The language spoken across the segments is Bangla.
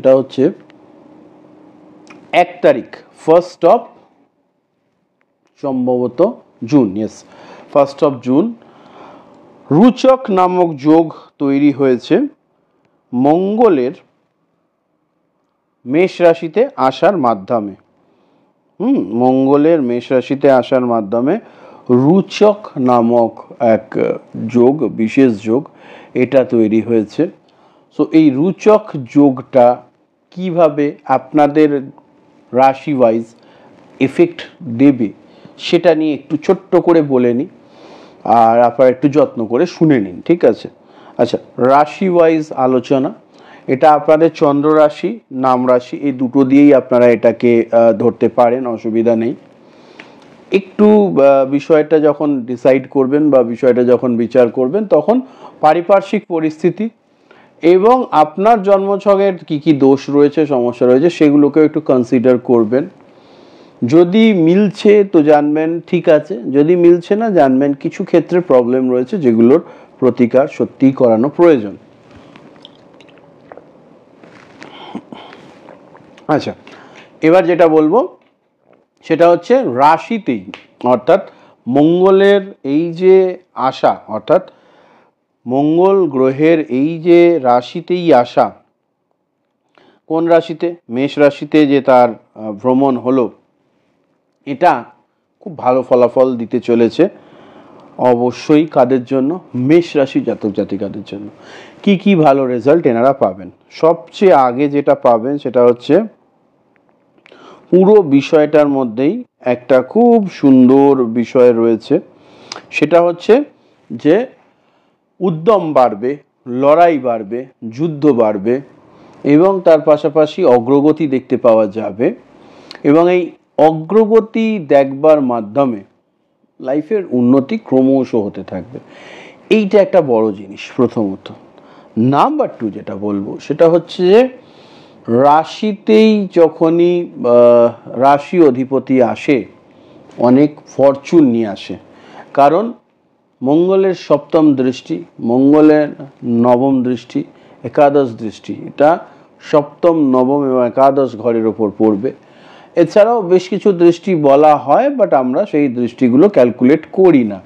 সেটা হচ্ছে 1 তারিখ, 1st অফ সম্ভবত June, yes 1st of June রুচক নামক যোগ তৈরি হয়েছে মঙ্গলের মেষ রাশিতে আসার মাধ্যমে। মঙ্গলের মেষ রাশিতে আসার মাধ্যমে রুচক নামক এক যোগ, বিশেষ যোগ, এটা তৈরি হয়েছে। সো এই রুচক যোগটা কিভাবে আপনাদের রাশি ওয়াইজ এফেক্ট দেবে সেটা নিয়ে একটু ছোট্ট করে বলে নিই, আর আপনারা একটু যত্ন করে শুনে নিন, ঠিক আছে? আচ্ছা, রাশি ওয়াইজ আলোচনা, এটা আপনাদের চন্দ্র রাশি, নাম রাশি, এই দুটো দিয়েই আপনারা এটাকে ধরতে পারেন, অসুবিধা নেই। একটু বিষয়টা যখন ডিসাইড করবেন বা বিষয়টা যখন বিচার করবেন তখন পারিপার্শ্বিক পরিস্থিতি এবং আপনার জন্মছকের কি কি দোষ রয়েছে, সমস্যা রয়েছে, সেগুলোকেও একটু কনসিডার করবেন। যদি মিলছে তো জানবেন ঠিক আছে, যদি মিলছে না জানবেন কিছু ক্ষেত্রে প্রবলেম রয়েছে যেগুলোর প্রতিকার সত্যিই করানো প্রয়োজন। আচ্ছা, এবার যেটা বলবো সেটা হচ্ছে রাশিতেই, অর্থাৎ মঙ্গলের এই যে আসা, অর্থাৎ মঙ্গল গ্রহের এই যে রাশিতেই আসা, কোন রাশিতে? মেষ রাশিতে যে তার ভ্রমণ হলো, এটা খুব ভালো ফলাফল দিতে চলেছে অবশ্যই। কাদের জন্য? মেষ রাশি জাতক জাতিকাদের জন্য। কি কি ভালো রেজাল্ট এনারা পাবেন? সবচেয়ে আগে যেটা পাবেন সেটা হচ্ছে পুরো বিষয়টার মধ্যেই একটা খুব সুন্দর বিষয় রয়েছে, সেটা হচ্ছে যে উদ্যম বাড়বে, লড়াই বাড়বে, যুদ্ধ বাড়বে এবং তার পাশাপাশি অগ্রগতি দেখতে পাওয়া যাবে। এবং এই অগ্রগতি দেখবার মাধ্যমে লাইফের উন্নতি ক্রমশ হতে থাকবে। এইটা একটা বড় জিনিস প্রথমত। নাম্বার 2 যেটা বলবো সেটা হচ্ছে যে রাশিতেই যখনই রাশি অধিপতি আসে অনেক ফরচুন নিয়ে আসে, কারণ মঙ্গলের সপ্তম দৃষ্টি, মঙ্গলের নবম দৃষ্টি, একাদশ দৃষ্টি, এটা সপ্তম, নবম এবং একাদশ ঘরের ওপর পড়বে। এছাড়াও বেশ কিছু দৃষ্টি বলা হয়, বাট আমরা সেই দৃষ্টিগুলো ক্যালকুলেট করি না।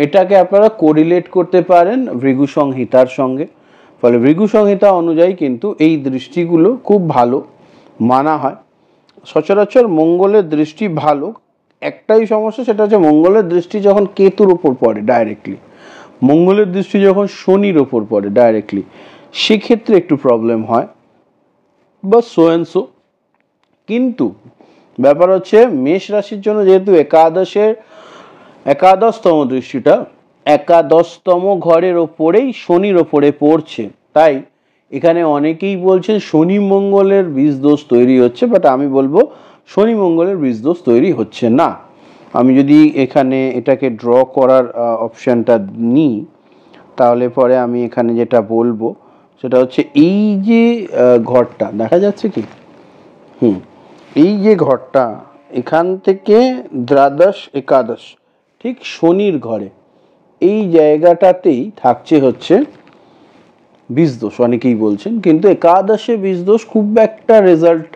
এটাকে আপনারা কোরিলেট করতে পারেন ভৃগু সংহিতার সঙ্গে। ফলে ভৃগু সংহিতা অনুযায়ী কিন্তু এই দৃষ্টিগুলো খুব ভালো মানা হয়। সচরাচর মঙ্গলের দৃষ্টি ভালো, একটাই সমস্যা, সেটা হচ্ছে মঙ্গলের দৃষ্টি যখন কেতুর ওপর পড়ে ডাইরেক্টলি, মঙ্গলের দৃষ্টি যখন শনির ওপর পড়ে ডাইরেক্টলি, সেক্ষেত্রে একটু প্রবলেম হয় বা সো অ্যান্ড সো। কিন্তু ব্যাপার হচ্ছে মেষ রাশির জন্য যেহেতু একাদশতম দৃষ্টিটা একাদশতম ঘরের ওপরেই শনির ওপরে পড়ছে, তাই এখানে অনেকেই বলছেন শনি মঙ্গলের বীজ দোষ তৈরি হচ্ছে, বাট আমি বলবো শনি মঙ্গলের বীজ দোষ তৈরি হচ্ছে না। আমি যদি এখানে এটাকে ড্র করার অপশানটা নিই তাহলে পরে আমি এখানে যেটা বলবো সেটা হচ্ছে এই যে ঘরটা দেখা যাচ্ছে কি, এই যে ঘরটা, এখান থেকে দ্বাদশ একাদশ ঠিক শনির ঘরে, এই জায়গাটাতেই থাকছে হচ্ছে বীজদোষ, অনেকেই বলছেন। কিন্তু একাদশে বীজদোষ খুব একটা রেজাল্ট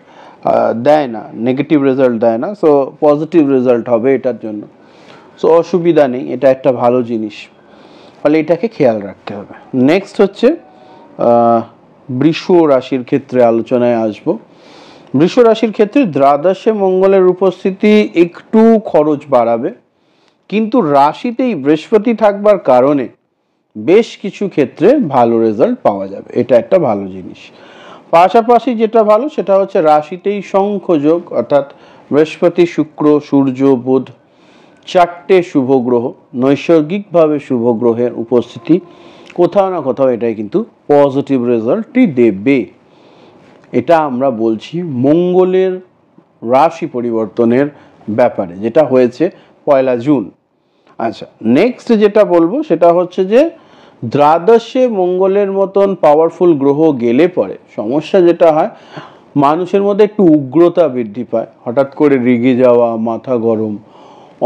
দেয় না, নেগেটিভ রেজাল্ট দেয় না, সো পজিটিভ রেজাল্ট হবে এটার জন্য। সো অসুবিধা নেই, এটা একটা ভালো জিনিস, ফলে এটাকে খেয়াল রাখতে হবে। নেক্সট হচ্ছে বৃষ রাশির ক্ষেত্রে আলোচনায় আসব। বৃষ রাশির ক্ষেত্রে দ্বাদশে মঙ্গলের উপস্থিতি একটু খরচ বাড়াবে, কিন্তু রাশিতেই বৃহস্পতি থাকবার কারণে বেশ কিছু ক্ষেত্রে ভালো রেজাল্ট পাওয়া যাবে, এটা একটা ভালো জিনিস। পাশাপাশি যেটা ভালো সেটা হচ্ছে রাশিতেই শঙ্খযোগ, অর্থাৎ বৃহস্পতি, শুক্র, সূর্য, বুধ, 4টে শুভ গ্রহ, নৈসর্গিকভাবে শুভ গ্রহের উপস্থিতি কোথাও না কোথাও এটাই কিন্তু পজিটিভ রেজাল্টই দেবে। এটা আমরা বলছি মঙ্গলের রাশি পরিবর্তনের ব্যাপারে, যেটা হয়েছে 1 জুন। আচ্ছা, নেক্সট যেটা বলবো সেটা হচ্ছে যে দ্বাদশে মঙ্গলের মতন পাওয়ারফুল গ্রহ গেলে পরে সমস্যা যেটা হয়, মানুষের মধ্যে একটু উগ্রতা বৃদ্ধি পায়, হঠাৎ করে রেগে যাওয়া, মাথা গরম,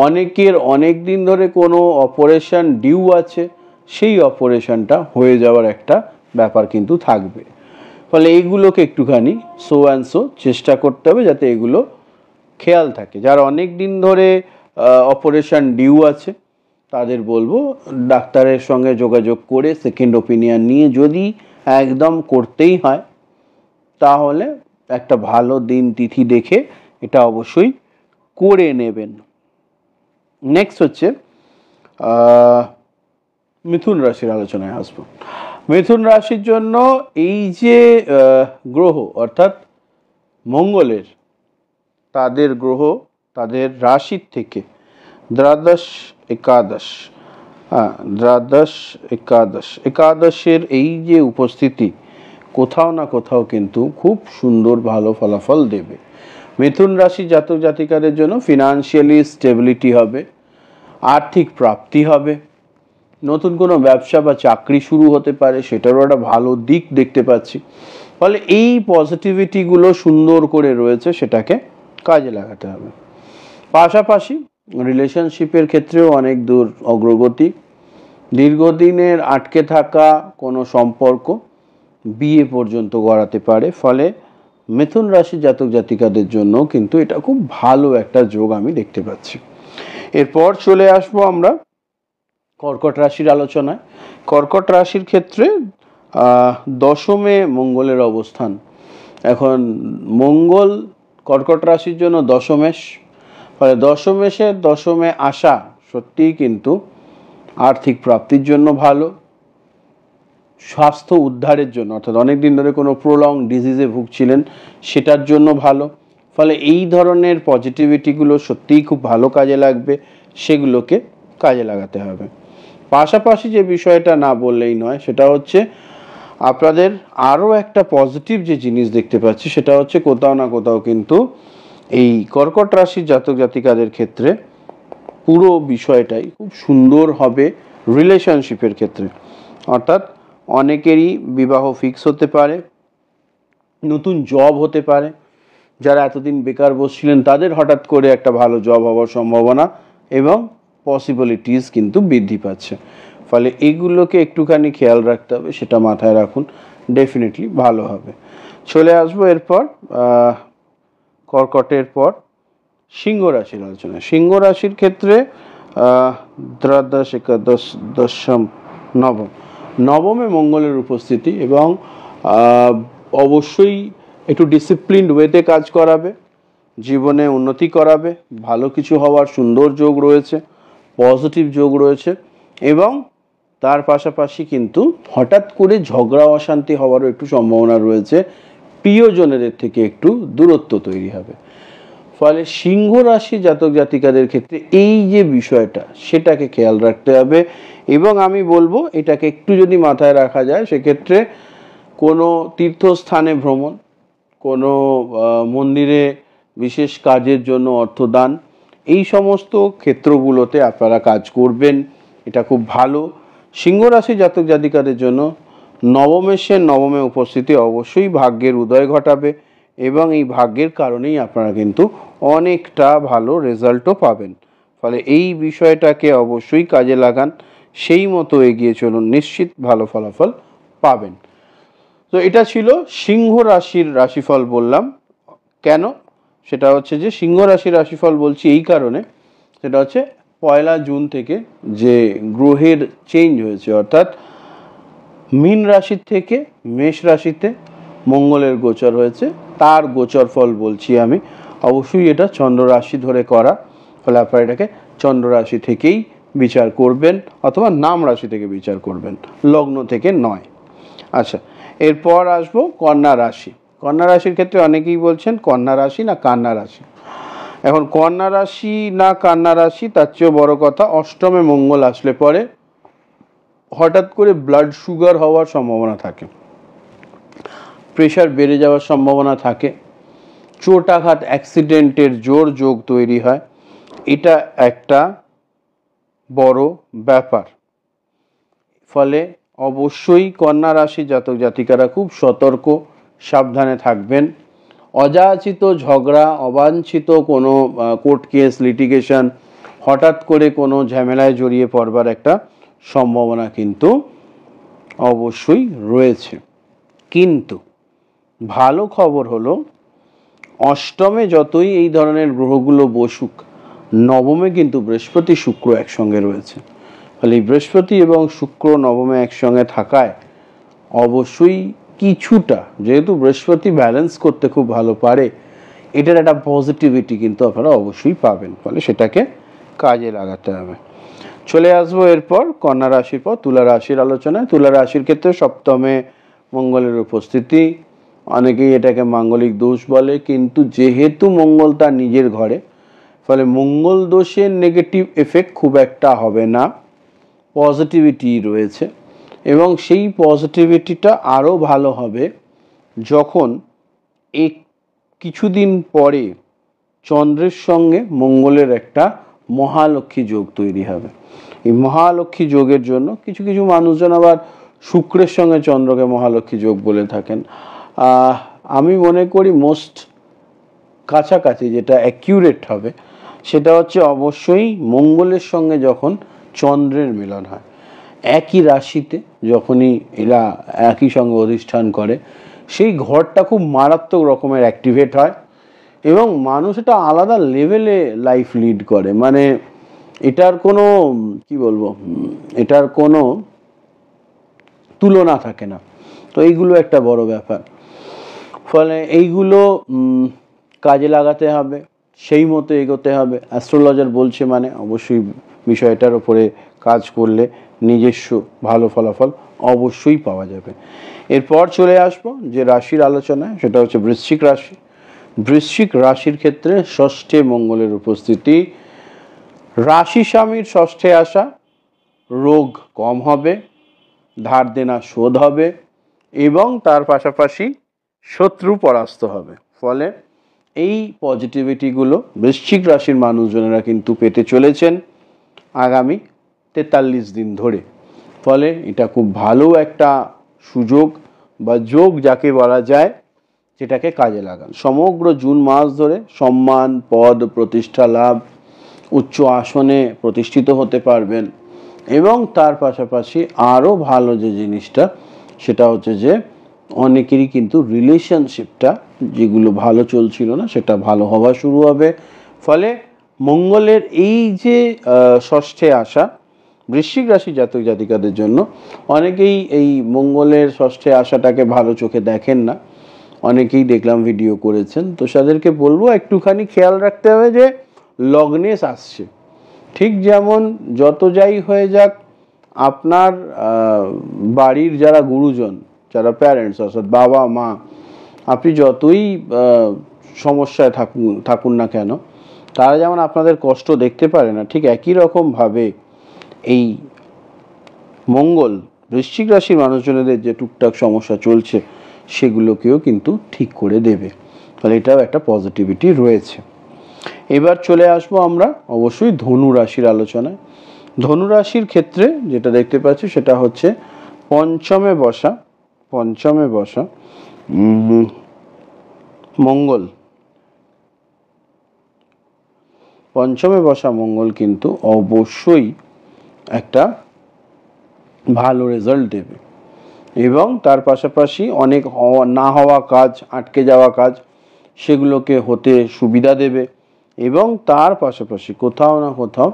অনেকের অনেক দিন ধরে কোনো অপারেশন ডিউ আছে, সেই অপারেশনটা হয়ে যাওয়ার একটা ব্যাপার কিন্তু থাকবে। ফলে এইগুলোকে একটুখানি সো অ্যান্ড সো চেষ্টা করতে হবে যাতে এগুলো খেয়াল থাকে। যারা অনেক দিন ধরে অপারেশন ডিউ আছে তাদের বলবো ডাক্তারের সঙ্গে যোগাযোগ করে সেকেন্ড ওপিনিয়ন নিয়ে যদি একদম করতেই হয় তাহলে একটা ভালো দিন তিথি দেখে এটা অবশ্যই করে নেবেন। নেক্সট হচ্ছে মিথুন রাশির আলোচনায় আসবো। মিথুন রাশির জন্য এই যে গ্রহ অর্থাৎ মঙ্গলের তাদের গ্রহ তাদের রাশির থেকে দ্বাদশ একাদশের এই যে উপস্থিতি কোথাও না কোথাও কিন্তু খুব সুন্দর ভালো ফলাফল দেবে। মিথুন রাশি জাতক জাতিকাদের জন্য ফিনান্সিয়ালি স্টেবিলিটি হবে, আর্থিক প্রাপ্তি হবে, নতুন কোনো ব্যবসা বা চাকরি শুরু হতে পারে, সেটারও একটা ভালো দিক দেখতে পাচ্ছি। ফলে এই পজিটিভিটিগুলো সুন্দর করে রয়েছে, সেটাকে কাজে লাগাতে হবে। পাশাপাশি রিলেশনশিপের ক্ষেত্রেও অনেক দূর অগ্রগতি, দীর্ঘদিনের আটকে থাকা কোনো সম্পর্ক বিয়ে পর্যন্ত গড়াতে পারে। ফলে মিথুন রাশি জাতক জাতিকাদের জন্য কিন্তু এটা খুব ভালো একটা যোগ আমি দেখতে পাচ্ছি। এরপর চলে আসবো আমরা কর্কট রাশির আলোচনায়। কর্কট রাশির ক্ষেত্রে দশমে মঙ্গলের অবস্থান। এখন মঙ্গল কর্কট রাশির জন্য দশমেশ, ফলে দশমে আসা সত্যিই কিন্তু আর্থিক প্রাপ্তির জন্য ভালো, স্বাস্থ্য উদ্ধারের জন্য অর্থাৎ অনেক দিন ধরে কোনো প্রলং ডিজিজে ভুগছিলেন সেটার জন্য ভালো। ফলে এই ধরনের পজিটিভিটিগুলো সত্যিই খুব ভালো কাজে লাগবে, সেগুলোকে কাজে লাগাতে হবে। পাশাপাশি যে বিষয়টা না বললেই নয় সেটা হচ্ছে আপনাদের আরও একটা পজিটিভ যে জিনিস দেখতে পাচ্ছি সেটা হচ্ছে কোথাও না কোথাও কিন্তু এই কর্কট রাশির জাতক জাতিকাদের ক্ষেত্রে পুরো বিষয়টাই খুব সুন্দর হবে রিলেশনশিপের ক্ষেত্রে। অর্থাৎ অনেকেরই বিবাহ ফিক্স হতে পারে, নতুন জব হতে পারে, যারা এতদিন বেকার বসছিলেন তাদের হঠাৎ করে একটা ভালো জব হওয়ার সম্ভাবনা এবং পসিবিলিটিস কিন্তু বৃদ্ধি পাচ্ছে। ফলে এগুলোকে একটুখানি খেয়াল রাখতে হবে, সেটা মাথায় রাখুন, ডেফিনেটলি ভালো হবে। চলে আসবো এরপর কর্কটের পর সিংহ রাশির আলোচনা। সিংহ রাশির ক্ষেত্রে দ্বাদশ একাদশ দশম নবমে মঙ্গলের উপস্থিতি এবং অবশ্যই একটু ডিসিপ্লিনড ওয়েতে কাজ করাবে, জীবনে উন্নতি করাবে, ভালো কিছু হওয়ার সুন্দর যোগ রয়েছে, পজিটিভ যোগ রয়েছে এবং তার পাশাপাশি কিন্তু হঠাৎ করে ঝগড়া অশান্তি হওয়ারও একটু সম্ভাবনা রয়েছে, প্রিয়জনেদের থেকে একটু দূরত্ব তৈরি হবে। ফলে সিংহ রাশি জাতক জাতিকাদের ক্ষেত্রে এই যে বিষয়টা সেটাকে খেয়াল রাখতে হবে এবং আমি বলবো এটাকে একটু যদি মাথায় রাখা যায় সেক্ষেত্রে কোনো তীর্থস্থানে ভ্রমণ, কোনো মন্দিরে বিশেষ কাজের জন্য অর্থদান, এই সমস্ত ক্ষেত্রগুলোতে আপনারা কাজ করবেন, এটা খুব ভালো। সিংহ রাশি জাতক জাতিকাদের জন্য নবমে উপস্থিতি অবশ্যই ভাগ্যের উদয় ঘটাবে এবং এই ভাগ্যের কারণেই আপনারা কিন্তু অনেকটা ভালো রেজাল্টও পাবেন। ফলে এই বিষয়টাকে অবশ্যই কাজে লাগান, সেই মতো এগিয়ে চলুন, নিশ্চিত ভালো ফলাফল পাবেন। তো এটা ছিল সিংহ রাশির রাশিফল বললাম। কেন? সেটা হচ্ছে যে সিংহ রাশির রাশিফল বলছি এই কারণে, সেটা হচ্ছে 1 জুন থেকে যে গ্রহের চেঞ্জ হয়েছে, অর্থাৎ মীন রাশির থেকে মেষ রাশিতে মঙ্গলের গোচর হয়েছে, তার গোচর ফল বলছি আমি। অবশ্যই এটা চন্দ্র রাশি ধরে করা, ফলে আপনারা এটাকে চন্দ্র রাশি থেকেই বিচার করবেন অথবা নাম রাশি থেকে বিচার করবেন, লগ্ন থেকে নয়। আচ্ছা, এরপর আসবো কন্যা রাশি। কন্যা রাশির ক্ষেত্রে অনেকেই বলছেন কন্যা রাশি না কান্না রাশি। এখন কন্যা রাশি না কান্না রাশি তার চেয়েও বড় কথা, অষ্টমে মঙ্গল আসলে পরে হঠাৎ করে ব্লাড সুগার হওয়ার সম্ভাবনা থাকে, প্রেশার বেড়ে যাওয়ার সম্ভাবনা থাকে, চোট আঘাত অ্যাক্সিডেন্টের জোর যোগ তৈরি হয়, এটা একটা বড় ব্যাপার। ফলে অবশ্যই কন্যা রাশি জাতক জাতিকারা খুব সতর্ক সাবধানে থাকবেন। অযাচিত ঝগড়া, অবাঞ্ছিত কোনো কোর্ট কেস লিটিগেশন, হঠাৎ করে কোনো ঝামেলায় জড়িয়ে পড়বার একটা সম্ভাবনা কিন্তু অবশ্যই রয়েছে। কিন্তু ভালো খবর হলো অষ্টমে যতই এই ধরনের গ্রহগুলো বসুক, নবমে কিন্তু বৃহস্পতি শুক্র একসঙ্গে রয়েছে। ফলে বৃহস্পতি এবং শুক্র নবমে একসঙ্গে থাকায় অবশ্যই কিছুটা, যেহেতু বৃহস্পতি ব্যালেন্স করতে খুব ভালো পারে, এটার একটা পজিটিভিটি কিন্তু আপনারা অবশ্যই পাবেন। ফলে সেটাকে কাজে লাগাতে হবে। চলে আসবো এরপর কন্যা রাশির পর তুলা রাশির আলোচনায়। তুলা রাশির ক্ষেত্রে সপ্তমে মঙ্গলের উপস্থিতি, অনেকেই এটাকে মাঙ্গলিক দোষ বলে, কিন্তু যেহেতু মঙ্গল তার নিজের ঘরে, ফলে মঙ্গল দোষের নেগেটিভ এফেক্ট খুব একটা হবে না, পজিটিভিটি রয়েছে। এবং সেই পজিটিভিটিটা আরও ভালো হবে যখন এই কিছুদিন পরে চন্দ্রের সঙ্গে মঙ্গলের একটা মহালক্ষ্মী যোগ তৈরি হবে। এই মহালক্ষ্মী যোগের জন্য কিছু কিছু মানুষজন আবার শুক্রের সঙ্গে চন্দ্রকে মহালক্ষ্মী যোগ বলে থাকেন। আমি মনে করি মোস্ট কাছাকাছি যেটা অ্যাকিউরেট হবে সেটা হচ্ছে অবশ্যই মঙ্গলের সঙ্গে যখন চন্দ্রের মিলন হয়, একই রাশিতে যখনই এরা একই সঙ্গে অধিষ্ঠান করে, সেই ঘরটা খুব মারাত্মক রকমের অ্যাক্টিভেট হয় এবং মানুষ এটা আলাদা লেভেলে লাইফ লিড করে। মানে এটার কোনো কি বলবো, এটার কোনো তুলনা থাকে না। তো এইগুলো একটা বড় ব্যাপার। ফলে এইগুলো কাজে লাগাতে হবে, সেই মতো এগোতে হবে। অ্যাস্ট্রোলজার বলছে মানে অবশ্যই বিষয়টার উপরে কাজ করলে নিজস্ব ভালো ফলাফল অবশ্যই পাওয়া যাবে। এরপর চলে আসবো যে রাশির আলোচনায়, সেটা হচ্ছে বৃশ্চিক রাশি। বৃশ্চিক রাশির ক্ষেত্রে ষষ্ঠে মঙ্গলের উপস্থিতি, রাশি স্বামীর ষষ্ঠে আসা, রোগ কম হবে, ধার দেনা শোধ হবে এবং তার পাশাপাশি শত্রু পরাস্ত হবে। ফলে এই পজিটিভিটিগুলো বৃশ্চিক রাশির মানুষজনেরা কিন্তু পেতে চলেছেন আগামী 43 দিন ধরে। ফলে এটা খুব ভালো একটা সুযোগ বা যোগ যাকে বলা যায়, যেটাকে কাজে লাগান। সমগ্র জুন মাস ধরে সম্মান, পদ, প্রতিষ্ঠা লাভ, উচ্চ আসনে প্রতিষ্ঠিত হতে পারবেন এবং তার পাশাপাশি আরও ভালো যে জিনিসটা সেটা হচ্ছে যে অনেকেরই কিন্তু রিলেশনশিপটা যেগুলো ভালো চলছিল না সেটা ভালো হওয়া শুরু হবে। ফলে মঙ্গলের এই যে ষষ্ঠে আসা বৃশ্চিক রাশি জাতক জাতিকাদের জন্য, অনেকেই এই মঙ্গলের ষষ্ঠে আসাটাকে ভালো চোখে দেখেন না, অনেকেই দেখলাম ভিডিও করেছেন। তো তাদেরকে বলবো একটুখানি খেয়াল রাখতে হবে যে লগ্নেশ আসছে, ঠিক যেমন যত যাই হয়ে যাক আপনার বাড়ির যারা গুরুজন, যারা প্যারেন্টস অর্থাৎ বাবা মা, আপনি যতই সমস্যায় থাকুন না কেন, তারা যেমন আপনাদের কষ্ট দেখতে পারে না, ঠিক একই রকমভাবে এই মঙ্গল বৃশ্চিক রাশির মানুষজনদের যে টুকটাক সমস্যা চলছে সেগুলোকেও কিন্তু ঠিক করে দেবে। ফলে এটাও একটা পজিটিভিটি রয়েছে। এবার চলে আসবো আমরা অবশ্যই ধনু রাশির আলোচনায়। ধনু রাশির ক্ষেত্রে যেটা দেখতে পাচ্ছি সেটা হচ্ছে পঞ্চমে বসা মঙ্গল। পঞ্চমে বসা মঙ্গল কিন্তু অবশ্যই একটা ভালো রেজাল্ট দেবে এবং তার পাশাপাশি অনেক না হওয়া কাজ, আটকে যাওয়া কাজ, সেগুলোকে হতে সুবিধা দেবে এবং তার পাশাপাশি কোথাও না কোথাও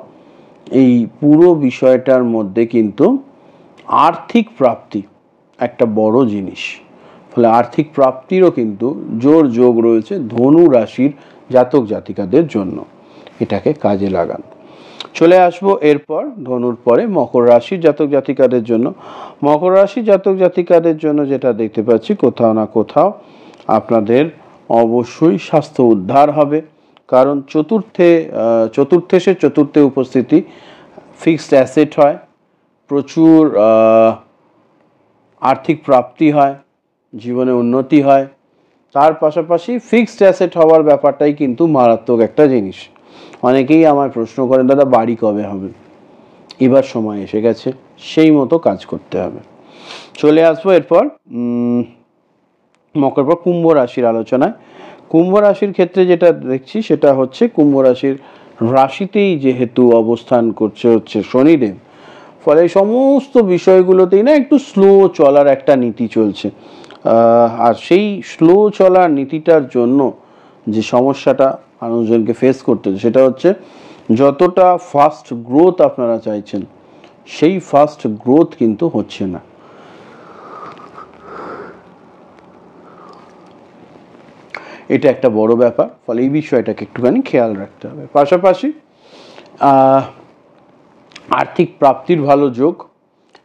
এই পুরো বিষয়টার মধ্যে কিন্তু আর্থিক প্রাপ্তি একটা বড় জিনিস। ফলে আর্থিক প্রাপ্তিরও কিন্তু জোর যোগ রয়েছে ধনু রাশির জাতক জাতিকাদের জন্য, এটাকে কাজে লাগান। চলে আসবো এরপর ধনুর পরে মকর রাশির জাতক জাতিকাদের জন্য। মকর রাশির জাতক জাতিকাদের জন্য যেটা দেখতে পাচ্ছি কোথাও না কোথাও আপনাদের অবশ্যই স্বাস্থ্য উদ্ধার হবে, কারণ চতুর্থে উপস্থিতি ফিক্সড অ্যাসেট হয়, প্রচুর আর্থিক প্রাপ্তি হয়, জীবনে উন্নতি হয়। তার পাশাপাশি ফিক্সড অ্যাসেট হওয়ার ব্যাপারটাই কিন্তু মারাত্মক একটা জিনিস। অনেকেই আমায় প্রশ্ন করেন, দাদা বাড়ি কবে হবে? এবার সময় এসে গেছে, সেই মতো কাজ করতে হবে। চলে আসবো এরপর মকর পর কুম্ভ রাশির আলোচনায়। কুম্ভ রাশির ক্ষেত্রে যেটা দেখছি সেটা হচ্ছে কুম্ভ রাশির রাশিতেই যেহেতু অবস্থান করছে হচ্ছে শনিদেব, ফলে সমস্ত বিষয়গুলোতেই না একটু স্লো চলার একটা নীতি চলছে। আর সেই স্লো চলা নীতিটার জন্য যে সমস্যাটা মানুষজনকে ফেস করতে হচ্ছে সেটা হচ্ছে যতটা ফাস্ট গ্রোথ আপনারা চাইছেন সেই ফাস্ট গ্রোথ কিন্তু হচ্ছে না। এটা একটা বড় ব্যাপার, ফলে এই বিষয়টাকে একটুখানি খেয়াল রাখতে হবে। পাশাপাশি আর্থিক প্রাপ্তির ভালো যোগ,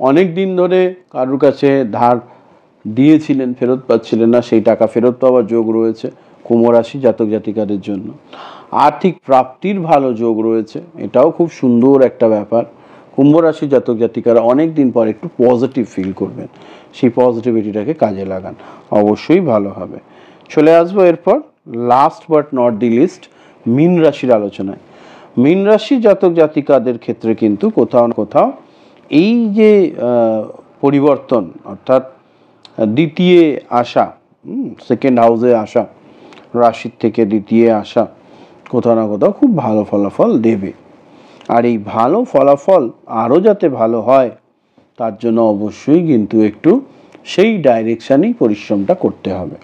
অনেক দিন ধরে কারোর কাছে ধার দিয়েছিলেন ফেরত পাচ্ছিলেন না, সেই টাকা ফেরত পাওয়ার যোগ রয়েছে কুম্ভ রাশি জাতক জাতিকাদের জন্য। আর্থিক প্রাপ্তির ভালো যোগ রয়েছে, এটাও খুব সুন্দর একটা ব্যাপার। কুম্ভ রাশি জাতক জাতিকারা অনেক দিন পর একটু পজিটিভ ফিল করবেন, সেই পজিটিভিটিটাকে কাজে লাগান, অবশ্যই ভালো হবে। চলে আসবো এরপর last but not the least মীন রাশির আলোচনায়। মীন রাশি জাতক জাতিকাদের ক্ষেত্রে কিন্তু কোথাও না কোথাও এই যে পরিবর্তন, অর্থাৎ দ্বিতীয় আসা, সেকেন্ড হাউসে আসা, রাশির থেকে দ্বিতীয় আসা কোথাও না কোথাও খুব ভালো ফলাফল দেবে। আর এই ভালো ফলাফল আরও যাতে ভালো হয় তার জন্য অবশ্যই কিন্তু একটু সেই ডাইরেকশানেই পরিশ্রমটা করতে হবে।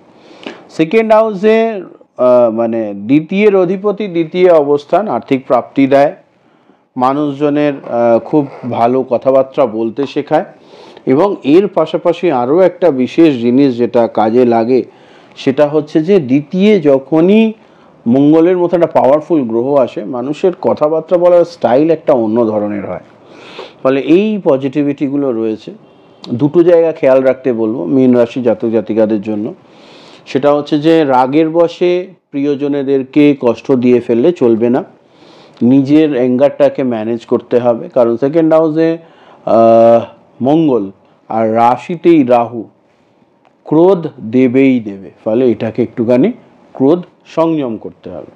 সেকেন্ড হাউসে মানে দ্বিতীয়ের অধিপতি দ্বিতীয় অবস্থান আর্থিক প্রাপ্তি দেয়, মানুষজনের খুব ভালো কথাবার্তা বলতে শেখায়, এবং এর পাশাপাশি আরও একটা বিশেষ জিনিস যেটা কাজে লাগে সেটা হচ্ছে যে দ্বিতীয় যখনই মঙ্গলের মতো একটা পাওয়ারফুল গ্রহ আসে মানুষের কথাবার্তা বলার স্টাইল একটা অন্য ধরনের হয়। ফলে এই পজিটিভিটিগুলো রয়েছে। দুটো জায়গা খেয়াল রাখতে বলবো মীন রাশি জাতক জাতিকাদের জন্য, সেটা হচ্ছে যে রাগের বশে প্রিয়জনেদেরকে কষ্ট দিয়ে ফেললে চলবে না, নিজের অ্যাঙ্গারটাকে ম্যানেজ করতে হবে। কারণ সেকেন্ড হাউসে মঙ্গল আর রাশিতেই রাহু, ক্রোধ দেবেই দেবে, ফলে এটাকে একটুখানি ক্রোধ সংযম করতে হবে।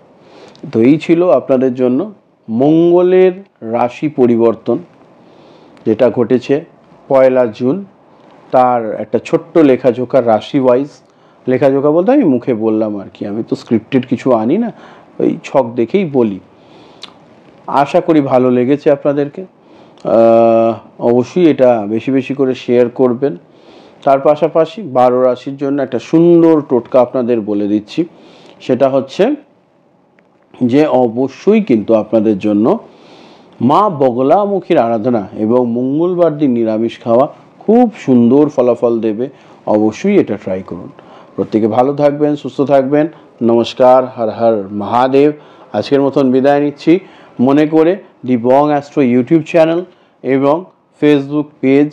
তো এই ছিল আপনাদের জন্য মঙ্গলের রাশি পরিবর্তন যেটা ঘটেছে 1 জুন, তার একটা ছোট্ট লেখাজোখা রাশি ওয়াইজ, লেখাজোখা বলতে আমি মুখে বললাম আর কি, আমি তো স্ক্রিপ্টেড কিছু আনি না, ওই ছক দেখেই বলি। আশা করি ভালো লেগেছে আপনাদেরকে, অবশ্যই এটা বেশি বেশি করে শেয়ার করবেন। তার পাশাপাশি 12 রাশির জন্য একটা সুন্দর টোটকা আপনাদের বলে দিচ্ছি, সেটা হচ্ছে যে অবশ্যই কিন্তু আপনাদের জন্য মা বগলামুখীর আরাধনা এবং মঙ্গলবার দিন নিরামিষ খাওয়া খুব সুন্দর ফলাফল দেবে, অবশ্যই এটা ট্রাই করুন। প্রত্যেকে ভালো থাকবেন, সুস্থ থাকবেন। নমস্কার, হর হর মহাদেব। আজকের মতন বিদায় নিচ্ছি। মনে করে দি বং অ্যাস্ট্রো ইউটিউব চ্যানেল এবং ফেসবুক পেজ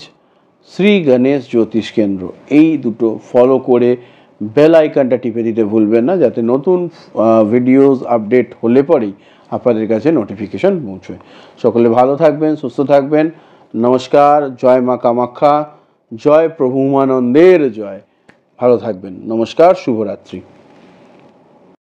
শ্রী গণেশ জ্যোতিষ কেন্দ্র, এই দুটো ফলো করে বেল আইকনটা টিপে দিতে ভুলবেন না, যাতে নতুন ভিডিওস আপডেট হলে পরেই আপনাদের কাছে নোটিফিকেশন পৌঁছয়। সকলে ভালো থাকবেন, সুস্থ থাকবেন। নমস্কার, জয় মা কামাখ্যা, জয় প্রভু উমানন্দের জয়। ভালো থাকবেন, নমস্কার, শুভরাত্রি।